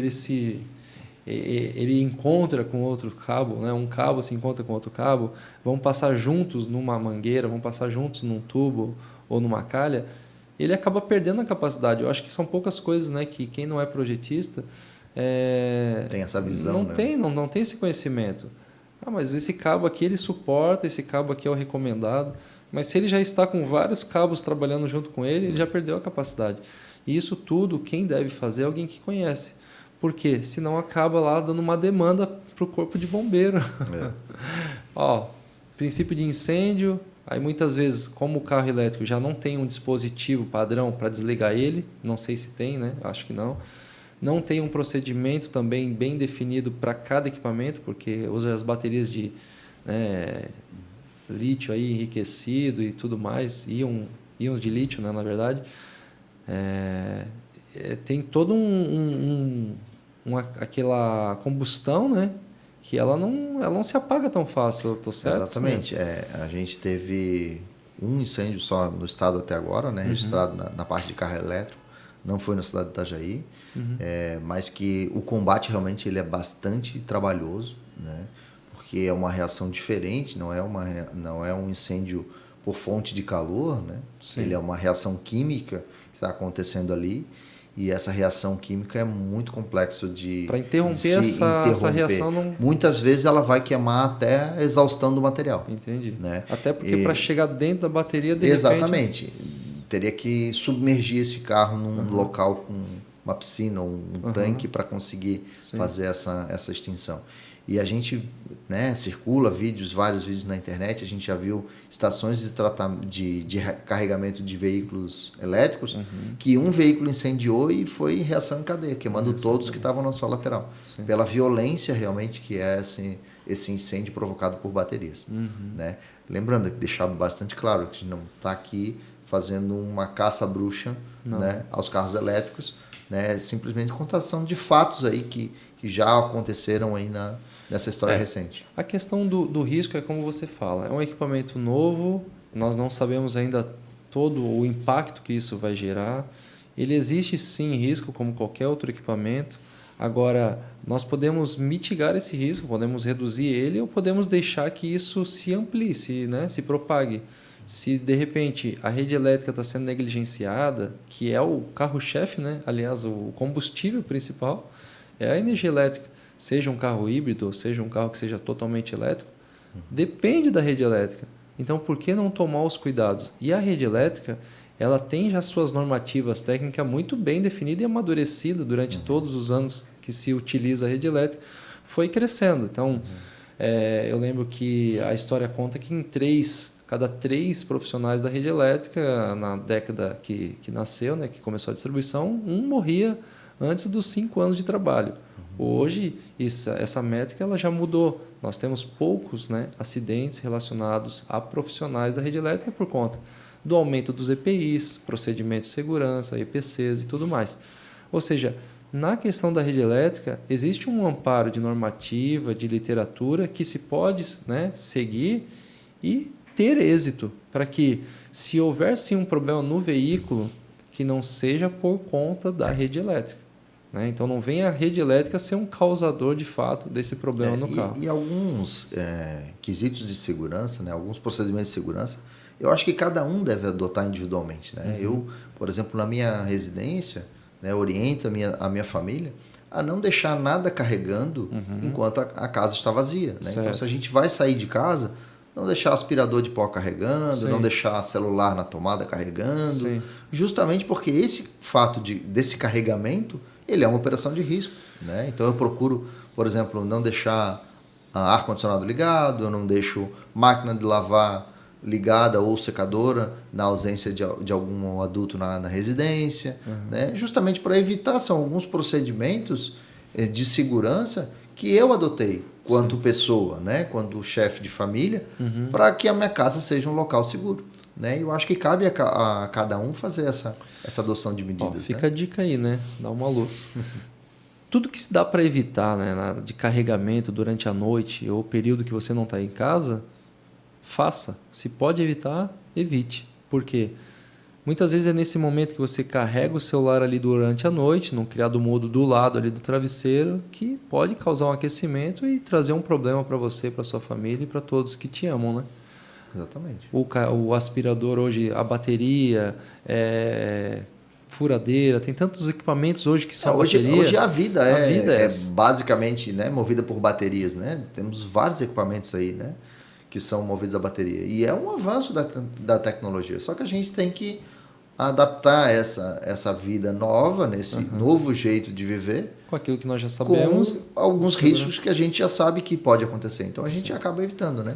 ele encontra com outro cabo, né? Um cabo se encontra com outro cabo, vão passar juntos numa mangueira, vão passar juntos num tubo ou numa calha, ele acaba perdendo a capacidade. Eu acho que são poucas coisas, né, que quem não é projetista tem essa visão, não tem esse conhecimento. Mas esse cabo aqui ele suporta, esse cabo aqui é o recomendado, mas se ele já está com vários cabos trabalhando junto com ele, ele já perdeu a capacidade. E isso tudo quem deve fazer é alguém que conhece. Por quê? Senão acaba lá dando uma demanda para o corpo de bombeiro. Princípio de incêndio, aí muitas vezes, como o carro elétrico já não tem um dispositivo padrão para desligar ele, não sei se tem, né? Acho que não. Não tem um procedimento também bem definido para cada equipamento, porque usa as baterias de lítio aí enriquecido e tudo mais, íons de lítio, né, na verdade. Tem todo aquela combustão, né, que ela não se apaga tão fácil, eu tô certo? Exatamente. A gente teve um incêndio só no estado até agora, né, registrado na parte de carro elétrico, não foi na cidade de Itajaí, mas que o combate realmente ele é bastante trabalhoso, né, porque é uma reação diferente, não é um incêndio por fonte de calor, né? Ele é uma reação química que está acontecendo ali. E essa reação química é muito complexo de para interromper essa reação. Muitas vezes ela vai queimar até a exaustão do material. Entendi. Né? Até porque para chegar dentro da bateria... Exatamente. Teria que submergir esse carro num local com uma piscina ou um tanque para conseguir fazer essa extinção. E a gente, né, circula vários vídeos na internet, a gente já viu estações de carregamento de veículos elétricos, que um veículo incendiou e foi reação em cadeia, queimando todos que estavam na sua lateral. Pela violência realmente que é esse incêndio provocado por baterias. Né? Lembrando, deixar bastante claro que a gente não está aqui fazendo uma caça bruxa, né, aos carros elétricos, né, simplesmente contação de fatos aí que já aconteceram aí nessa história recente. A questão do risco é como você fala, é um equipamento novo, nós não sabemos ainda todo o impacto que isso vai gerar. Ele existe sim risco como qualquer outro equipamento. Agora, nós podemos mitigar esse risco, podemos reduzir ele ou podemos deixar que isso se amplie, se propague. Se de repente a rede elétrica está sendo negligenciada, que é o carro-chefe, né? Aliás, o combustível principal é a energia elétrica, seja um carro híbrido, seja um carro que seja totalmente elétrico, depende da rede elétrica. Então, por que não tomar os cuidados? E a rede elétrica, ela tem já suas normativas técnicas muito bem definidas e amadurecida durante todos os anos que se utiliza a rede elétrica, foi crescendo. Então, eu lembro que a história conta que cada 3 profissionais da rede elétrica, na década que nasceu, né, que começou a distribuição, um morria antes dos 5 anos de trabalho. Hoje, essa métrica ela já mudou. Nós temos poucos, né, acidentes relacionados a profissionais da rede elétrica por conta do aumento dos EPIs, procedimentos de segurança, EPCs e tudo mais. Ou seja, na questão da rede elétrica, existe um amparo de normativa, de literatura, que se pode, né, seguir e ter êxito, para que, se houver sim um problema no veículo, que não seja por conta da rede elétrica. Né? Então, não venha a rede elétrica ser um causador, de fato, desse problema no carro. E alguns quesitos de segurança, né, alguns procedimentos de segurança, eu acho que cada um deve adotar individualmente. Né? Eu, por exemplo, na minha residência, né, oriento a minha família a não deixar nada carregando enquanto a casa está vazia. Né? Então, se a gente vai sair de casa, não deixar aspirador de pó carregando, não deixar celular na tomada carregando, justamente porque esse fato desse carregamento, ele é uma operação de risco. Né? Então eu procuro, por exemplo, não deixar ar-condicionado ligado, eu não deixo máquina de lavar ligada ou secadora na ausência de algum adulto na residência, né? Justamente para evitar, são alguns procedimentos de segurança que eu adotei quanto pessoa, né? Quanto chefe de família, para que a minha casa seja um local seguro. Né? Eu acho que cabe a cada um fazer essa adoção de medidas. Fica a dica aí, né? Dá uma luz. Tudo que se dá para evitar, né, de carregamento durante a noite ou período que você não está em casa, faça. Se pode evitar, evite. Por quê? Muitas vezes é nesse momento que você carrega o celular ali durante a noite, num criado mudo do lado ali do travesseiro, que pode causar um aquecimento e trazer um problema para você, para sua família e para todos que te amam, né? Exatamente. O aspirador hoje, a bateria, furadeira, tem tantos equipamentos hoje que são bateria. Hoje a vida é basicamente, né, movida por baterias, né? Temos vários equipamentos aí, né, que são movidos a bateria. E é um avanço da tecnologia. Só que a gente tem que adaptar essa vida nova, nesse novo jeito de viver. Com aquilo que nós já sabemos. Com alguns riscos que a gente já sabe que pode acontecer. Então a gente acaba evitando, né?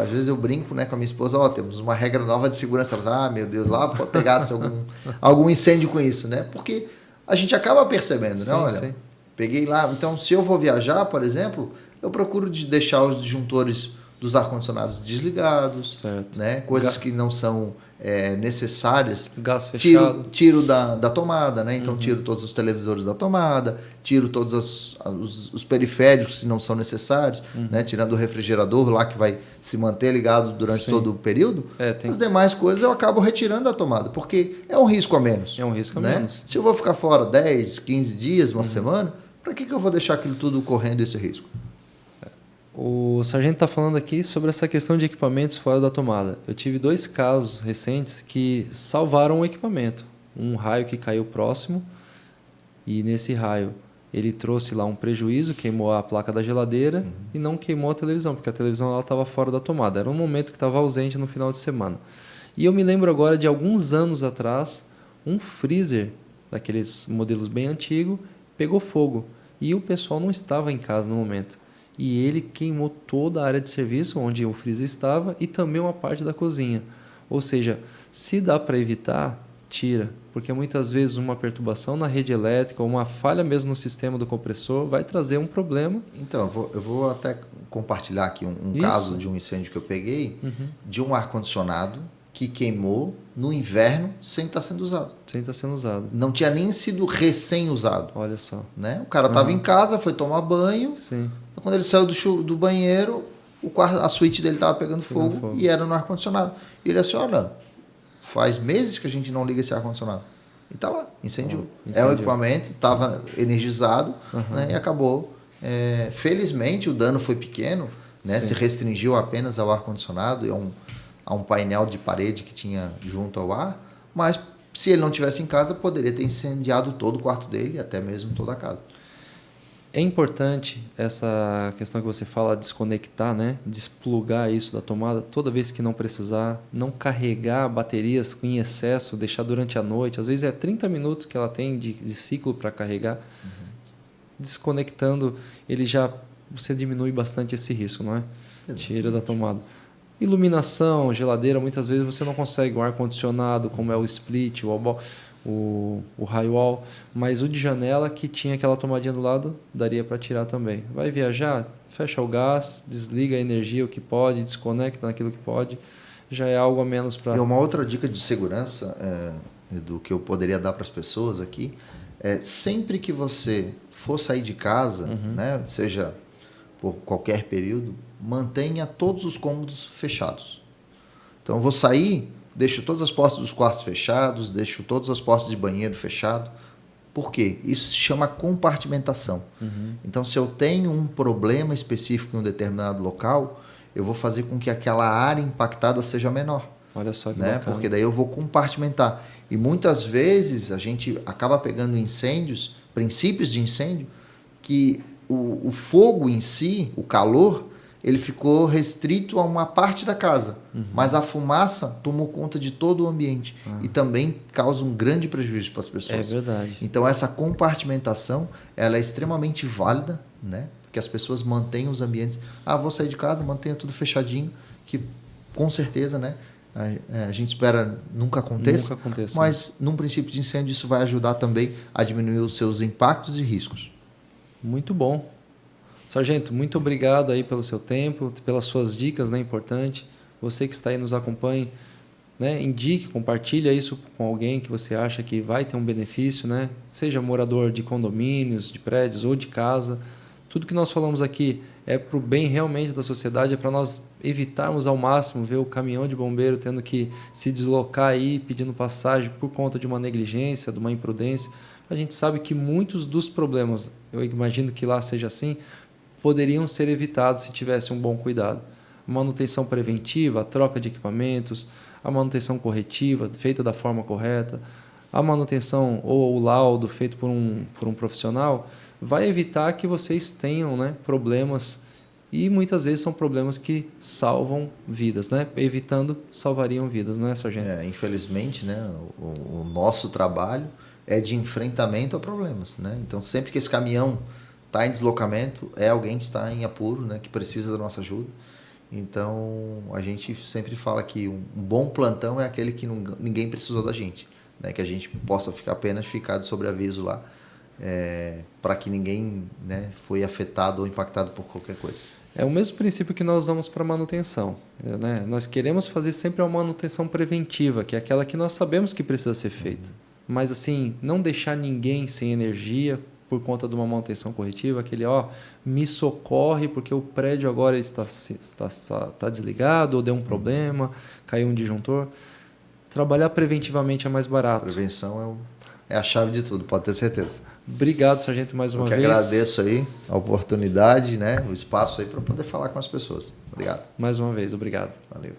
Às vezes eu brinco, né, com a minha esposa, temos uma regra nova de segurança. Ela fala, meu Deus, lá pegasse algum incêndio com isso, né? Porque a gente acaba percebendo, né? Olha, peguei lá. Então, se eu vou viajar, por exemplo, eu procuro deixar os disjuntores dos ar-condicionados desligados, certo. Né? Coisas que não são necessárias. Gás fechado. Tiro da tomada, né? Então tiro todos os televisores da tomada, tiro todos os periféricos que não são necessários, né? Tirando o refrigerador lá que vai se manter ligado durante todo o período. As demais coisas eu acabo retirando da tomada, porque é um risco a menos. É um risco a né? menos. Se eu vou ficar fora 10, 15 dias, uma semana, para que eu vou deixar aquilo tudo correndo esse risco? O sargento está falando aqui sobre essa questão de equipamentos fora da tomada. Eu tive 2 casos recentes que salvaram o equipamento. Um raio que caiu próximo e nesse raio ele trouxe lá um prejuízo, queimou a placa da geladeira e não queimou a televisão, porque a televisão estava fora da tomada. Era um momento que estava ausente no final de semana. E eu me lembro agora de alguns anos atrás, um freezer daqueles modelos bem antigos pegou fogo e o pessoal não estava em casa no momento. E ele queimou toda a área de serviço onde o freezer estava e também uma parte da cozinha. Ou seja, se dá para evitar, tira. Porque muitas vezes uma perturbação na rede elétrica ou uma falha mesmo no sistema do compressor vai trazer um problema. Então, eu vou até compartilhar aqui um caso de um incêndio que eu peguei, de um ar-condicionado que queimou no inverno sem estar sendo usado. Sem estar sendo usado. Não tinha nem sido recém-usado. Olha só. Né? O cara estava em casa, foi tomar banho. Sim. Quando ele saiu do banheiro, a suíte dele estava pegando fogo e era no ar-condicionado. E ele assim, olha, faz meses que a gente não liga esse ar-condicionado. E está lá, incendiou. É o equipamento, estava energizado, né, e acabou. Felizmente, o dano foi pequeno, né, se restringiu apenas ao ar-condicionado e a um painel de parede que tinha junto ao ar, mas se ele não estivesse em casa, poderia ter incendiado todo o quarto dele e até mesmo toda a casa. É importante essa questão que você fala, desconectar, né? Desplugar isso da tomada toda vez que não precisar, não carregar baterias em excesso, deixar durante a noite. Às vezes é 30 minutos que ela tem de ciclo para carregar. Desconectando, você diminui bastante esse risco, não é? Exatamente. Tira da tomada. Iluminação, geladeira, muitas vezes você não consegue um ar-condicionado, como é o split, o Highwall, mas o de janela que tinha aquela tomadinha do lado, daria para tirar também. Vai viajar, fecha o gás, desliga a energia o que pode, desconecta naquilo que pode, já é algo a menos para... E uma outra dica de segurança do que eu poderia dar para as pessoas aqui, sempre que você for sair de casa, né, seja por qualquer período, mantenha todos os cômodos fechados. Então, eu vou sair... Deixo todas as portas dos quartos fechados, deixo todas as portas de banheiro fechado. Por quê? Isso se chama compartimentação. Então, se eu tenho um problema específico em um determinado local, eu vou fazer com que aquela área impactada seja menor. Olha só que né? bacana. Porque daí eu vou compartimentar. E muitas vezes a gente acaba pegando incêndios, princípios de incêndio, que o fogo em si, o calor, ele ficou restrito a uma parte da casa, mas a fumaça tomou conta de todo o ambiente e também causa um grande prejuízo para as pessoas. É verdade. Então essa compartimentação, ela é extremamente válida, né? Que as pessoas mantenham os ambientes. Vou sair de casa, mantenha tudo fechadinho, que com certeza, né? A gente espera nunca aconteça, mas num princípio de incêndio isso vai ajudar também a diminuir os seus impactos e riscos. Muito bom. Sargento, muito obrigado aí pelo seu tempo, pelas suas dicas, né, importante. Você que está aí nos acompanhe, né, indique, compartilha isso com alguém que você acha que vai ter um benefício, né? Seja morador de condomínios, de prédios ou de casa. Tudo que nós falamos aqui é para o bem realmente da sociedade, é para nós evitarmos ao máximo ver o caminhão de bombeiro tendo que se deslocar aí pedindo passagem por conta de uma negligência, de uma imprudência. A gente sabe que muitos dos problemas, eu imagino que lá seja assim, poderiam ser evitados se tivesse um bom cuidado. A manutenção preventiva, a troca de equipamentos, a manutenção corretiva feita da forma correta, a manutenção ou o laudo feito por um profissional vai evitar que vocês tenham, né, problemas, e muitas vezes são problemas que salvam vidas, né? Evitando, salvariam vidas, não é, Sargento? Infelizmente, né, o nosso trabalho é de enfrentamento a problemas, né? Então, sempre que esse caminhão está em deslocamento, é alguém que está em apuro, né, que precisa da nossa ajuda. Então, a gente sempre fala que um bom plantão é aquele que ninguém precisou da gente, né, que a gente possa apenas ficar de sobreaviso lá, para que ninguém, né, foi afetado ou impactado por qualquer coisa. É o mesmo princípio que nós usamos para manutenção, né? Nós queremos fazer sempre uma manutenção preventiva, que é aquela que nós sabemos que precisa ser feita. Mas assim, não deixar ninguém sem energia por conta de uma manutenção corretiva, aquele me socorre porque o prédio agora está desligado ou deu um problema, caiu um disjuntor. Trabalhar preventivamente é mais barato. Prevenção é a chave de tudo, pode ter certeza. Obrigado, Sargento, mais uma vez. Eu que agradeço aí a oportunidade, né, o espaço aí para poder falar com as pessoas. Obrigado. Mais uma vez, obrigado. Valeu.